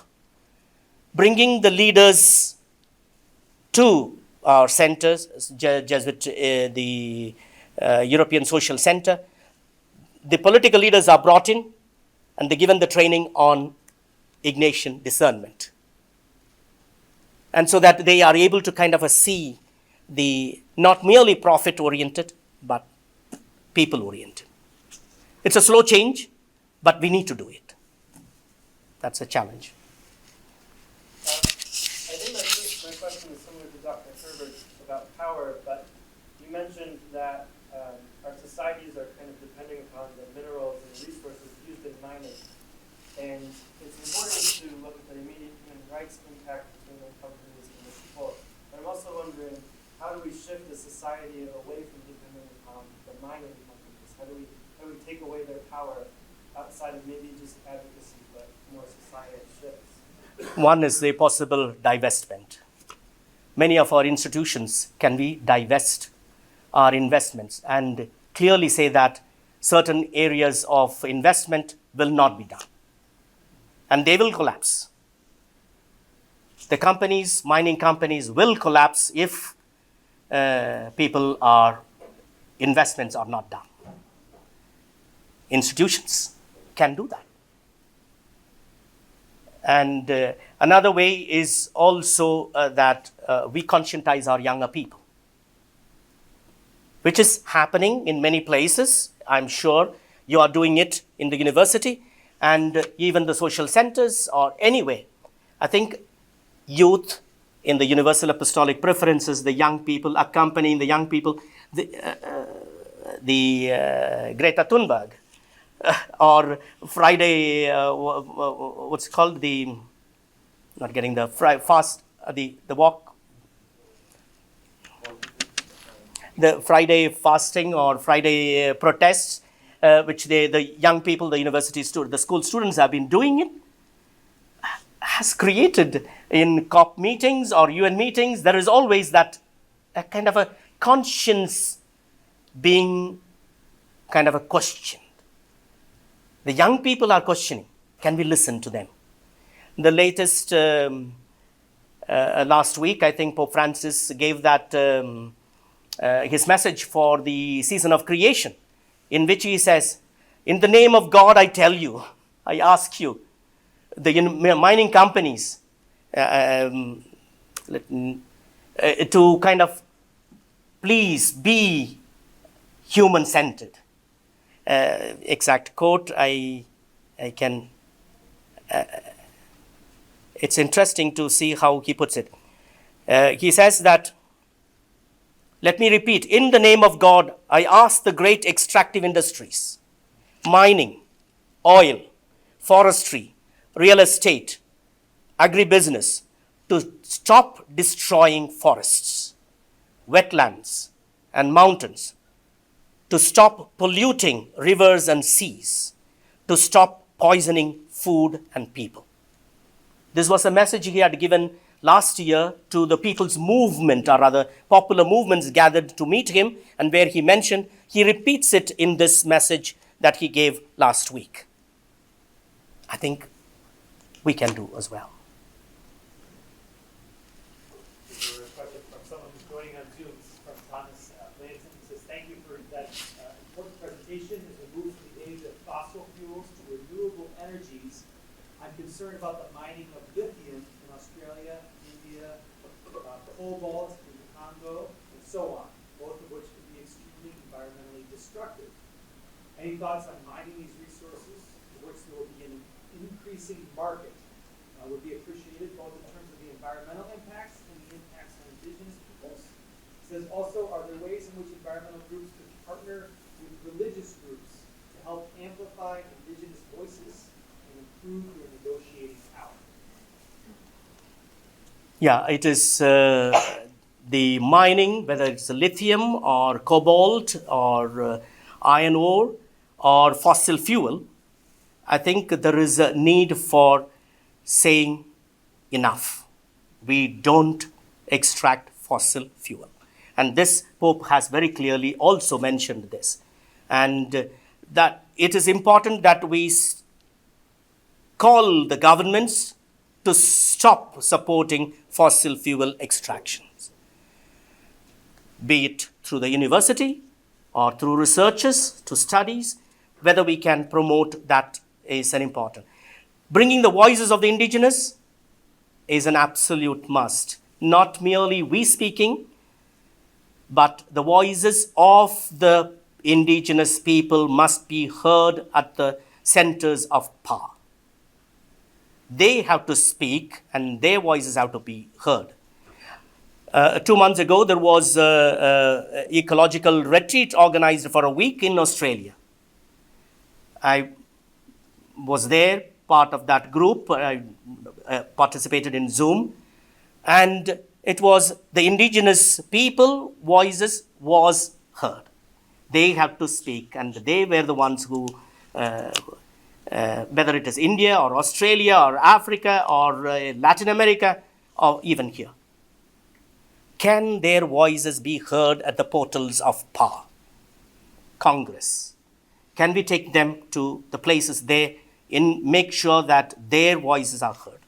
bringing the leaders to our centers, Jesuit, the European Social Center. The political leaders are brought in and they're given the training on Ignatian discernment. And so that they are able to kind of see the not merely profit-oriented, but people-oriented. It's a slow change, but we need to do it. That's a challenge. I think my question is similar to Dr. Herbert about power, but you mentioned that our societies are kind of depending upon the minerals and resources used in mining. And it's important to look at the immediate human rights impact between the companies and the people. But I'm also wondering, how do we shift the society away from depending upon the mining companies? How do we take away their power outside of maybe just advocacy, but more societal shifts? One is the possible divestment. Many of our institutions, can we divest our investments and clearly say that certain areas of investment will not be done. And they will collapse. The companies, mining companies, will collapse if investments are not done. Institutions can do that. And another way is also that we conscientize our younger people, which is happening in many places. I'm sure you are doing it in the university and even the social centers or anyway. I think youth in the Universal Apostolic Preferences, the young people, accompanying the young people, Greta Thunberg, or Friday, what's called the walk, the Friday fasting or Friday protests, which the young people, the university students, the school students have been doing it, has created in COP meetings or UN meetings, there is always that kind of a conscience being kind of a questioned. The young people are questioning. Can we listen to them? The latest, last week, I think Pope Francis gave that his message for the season of creation, in which he says, in the name of God, I tell you, I ask you, the mining companies, to kind of please be human-centered. Exact quote, I can, it's interesting to see how he puts it. He says that, let me repeat, in the name of God, I ask the great extractive industries, mining, oil, forestry, real estate, agribusiness, to stop destroying forests, wetlands, and mountains, to stop polluting rivers and seas, to stop poisoning food and people. This was a message he had given last year to the people's movement, or rather popular movements gathered to meet him, and where he mentioned, he repeats it in this message that he gave last week. I think we can do as well. This is a question from someone who's joining on Zoom. This is from Thomas Lansing. He says, thank you for that important presentation. As we move from the age of fossil fuels to renewable energies, I'm concerned about the mining of lithium in Australia, India, cobalt in the Congo, and so on, both of which can be extremely environmentally destructive. Any thoughts on mining these resources, for which there will be an increasing market, would be appreciated both in terms of the environmental impacts and the impacts on indigenous peoples. It says also, are there ways in which environmental groups could partner with religious groups to help amplify indigenous voices and improve their negotiating power? Yeah, it is the mining, whether it's lithium or cobalt or iron ore or fossil fuel. I think there is a need for saying enough. We don't extract fossil fuel. And this Pope has very clearly also mentioned this. And that it is important that we call the governments to stop supporting fossil fuel extractions, be it through the university or through researches to studies. Whether we can promote that is an important. Bringing the voices of the indigenous is an absolute must. Not merely we speaking, but the voices of the indigenous people must be heard at the centers of power. They have to speak and their voices have to be heard. 2 months ago, there was an ecological retreat organized for a week in Australia. I was there, part of that group. I participated in Zoom. And it was the indigenous people voices was heard. They have to speak, and they were the ones who, whether it is India or Australia or Africa or Latin America or even here, can their voices be heard at the portals of power? Congress. Can we take them to the places there and make sure that their voices are heard,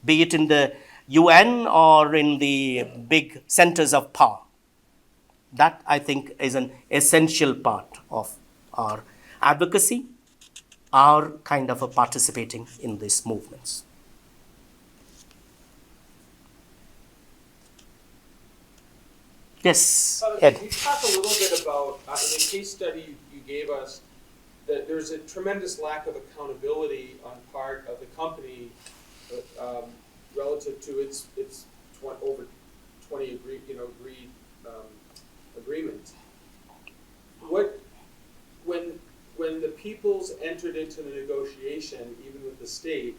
be it in the UN or in the big centers of power? That, I think, is an essential part of our advocacy, our kind of a participating in these movements. Yes, Ed. Can you talk a little bit about, in the case study you gave us, that there's a tremendous lack of accountability on part of the company relative to its over 20 agreed agreements. When the peoples entered into the negotiation, even with the state,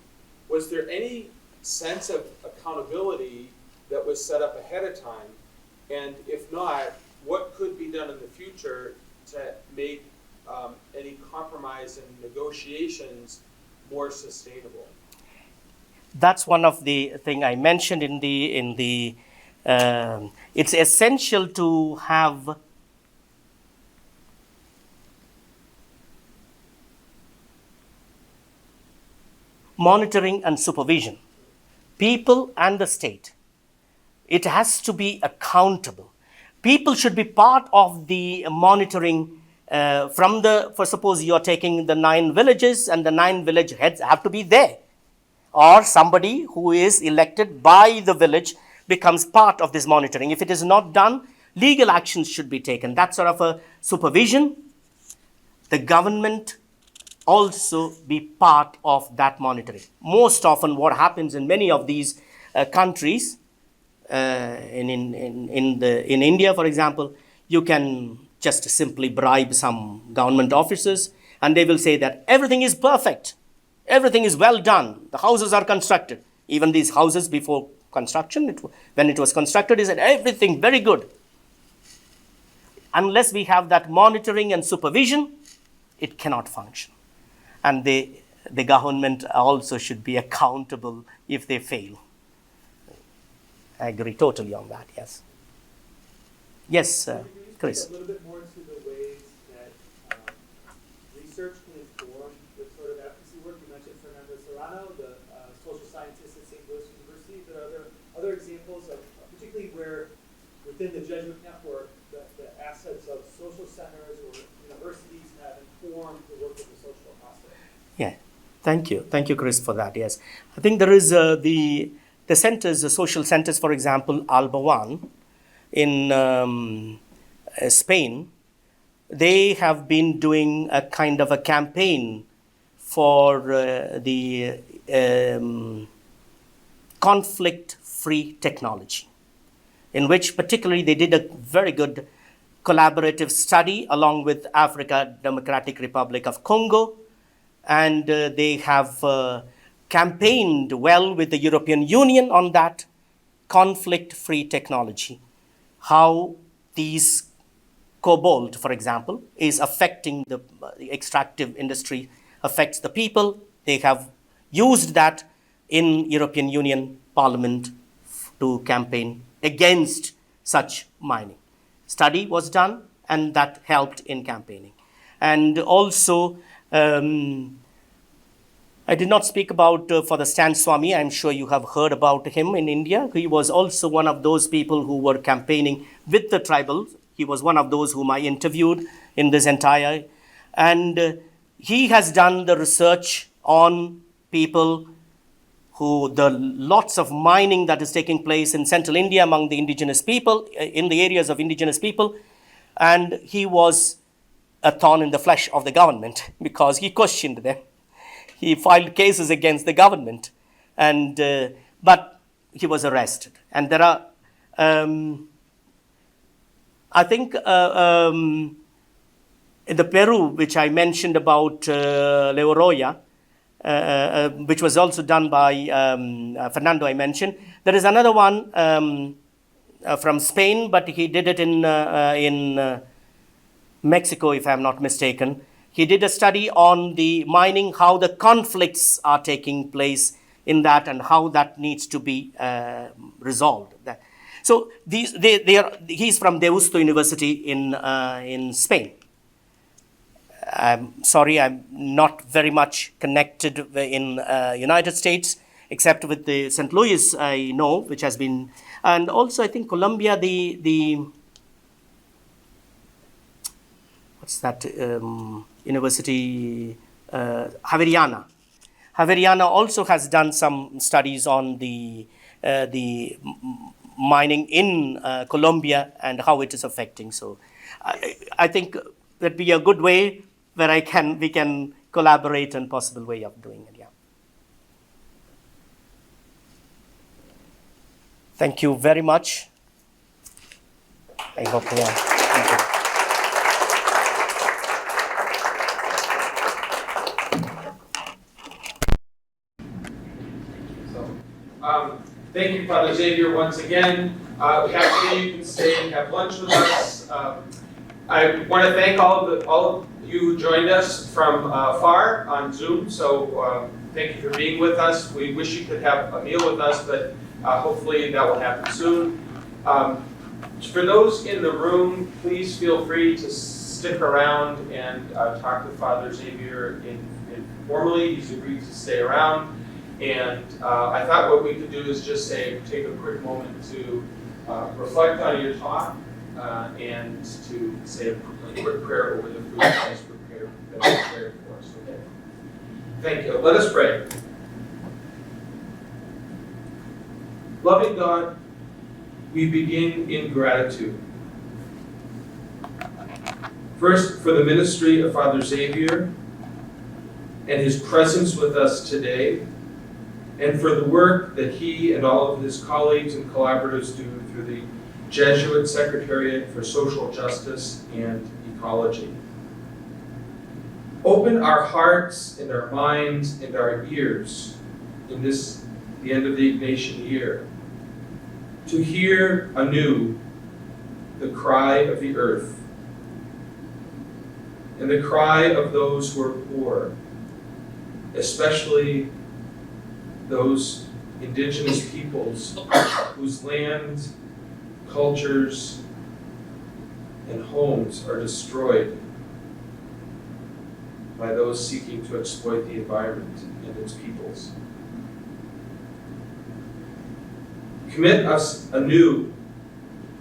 was there any sense of accountability that was set up ahead of time? And if not, what could be done in the future to make any compromise in negotiations more sustainable? That's one of the thing I mentioned in the it's essential to have monitoring and supervision, people and the state. It has to be accountable. People should be part of the monitoring. For suppose you're taking the 9 villages and the 9 village heads have to be there, or somebody who is elected by the village becomes part of this monitoring. If it is not done, legal actions should be taken. That sort of a supervision. The government also be part of that monitoring. Most often what happens in many of these countries, in India, for example, you can just simply bribe some government officers and they will say that everything is perfect. Everything is well done. The houses are constructed. Even these houses before construction, when it was constructed, is everything very good. Unless we have that monitoring and supervision, it cannot function. And the government also should be accountable if they fail. I agree totally on that, yes. Yes, Chris. A little bit more into the ways that research can inform the sort of advocacy work. You mentioned Fernando Serrano, the social scientist at St. Louis University. There are other examples of, particularly where within the Jesuit network, the assets of social centers or universities have informed the work of the social apostolic. Yeah, thank you, Chris, for that. Yes, I think there is the the centers, the social centers, for example, Albawan in Spain, they have been doing a kind of a campaign for the conflict-free technology, in which particularly they did a very good collaborative study along with Africa Democratic Republic of Congo, and they have campaigned well with the European Union on that conflict-free technology, how these cobalt, for example, is affecting the extractive industry, affects the people. They have used that in European Union Parliament to campaign against such mining. Study was done, and that helped in campaigning. And also, I did not speak about Father Stan Swami. I'm sure you have heard about him in India. He was also one of those people who were campaigning with the tribals. He was one of those whom I interviewed in this entire. And he has done the research on people lots of mining that is taking place in central India among the indigenous people, in the areas of indigenous people. And he was a thorn in the flesh of the government because he questioned them. He filed cases against the government, but he was arrested. And there are, I think, in the Peru, which I mentioned about Leoroya, which was also done by Fernando, I mentioned. There is another one from Spain, but he did it in Mexico, if I'm not mistaken. He did a study on the mining, how the conflicts are taking place in that and how that needs to be resolved. So he's from Deusto University in Spain. I'm sorry, I'm not very much connected in United States, except with the St. Louis I know, which has been, and also I think Colombia, what's that university, Javeriana. Javeriana also has done some studies on the mining in Colombia and how it is affecting. So I think that'd be a good way where we can collaborate on possible way of doing it. Yeah. Thank you very much. I hope you are. Thank you. Thank you, Father Xavier, once again. Hopefully you can stay and have lunch with us. I want to thank all of you who joined us from far on Zoom. So thank you for being with us. We wish you could have a meal with us, but hopefully that will happen soon. For those in the room, please feel free to stick around and talk to Father Xavier informally. He's agreed to stay around. And I thought what we could do is just take a quick moment to reflect on your talk and to say a quick prayer over the food that's prepared for us. Okay? Thank you. Let us pray. Loving God, we begin in gratitude. First, for the ministry of Father Xavier and his presence with us today, and for the work that he and all of his colleagues and collaborators do through the Jesuit Secretariat for Social Justice and Ecology. Open our hearts and our minds and our ears in the end of the Ignatian year to hear anew the cry of the earth and the cry of those who are poor, especially those indigenous peoples whose land, cultures, and homes are destroyed by those seeking to exploit the environment and its peoples. Commit us anew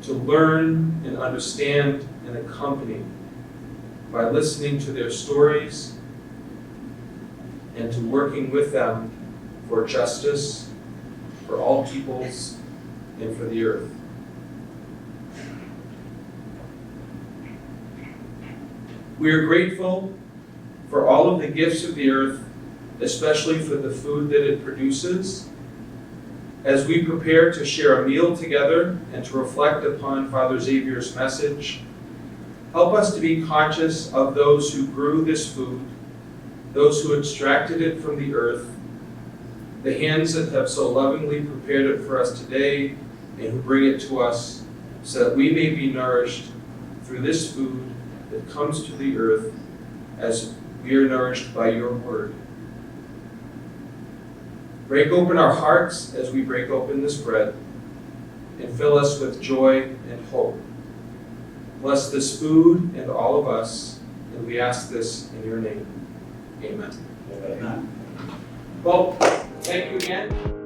to learn and understand and accompany by listening to their stories and to working with them for justice, for all peoples and for the earth. We are grateful for all of the gifts of the earth, especially for the food that it produces. As we prepare to share a meal together and to reflect upon Father Xavier's message, help us to be conscious of those who grew this food, those who extracted it from the earth, the hands that have so lovingly prepared it for us today and who bring it to us so that we may be nourished through this food that comes to the earth as we are nourished by your word. Break open our hearts as we break open this bread and fill us with joy and hope. Bless this food and all of us, and we ask this in your name. Amen. Amen. Well, thank you again.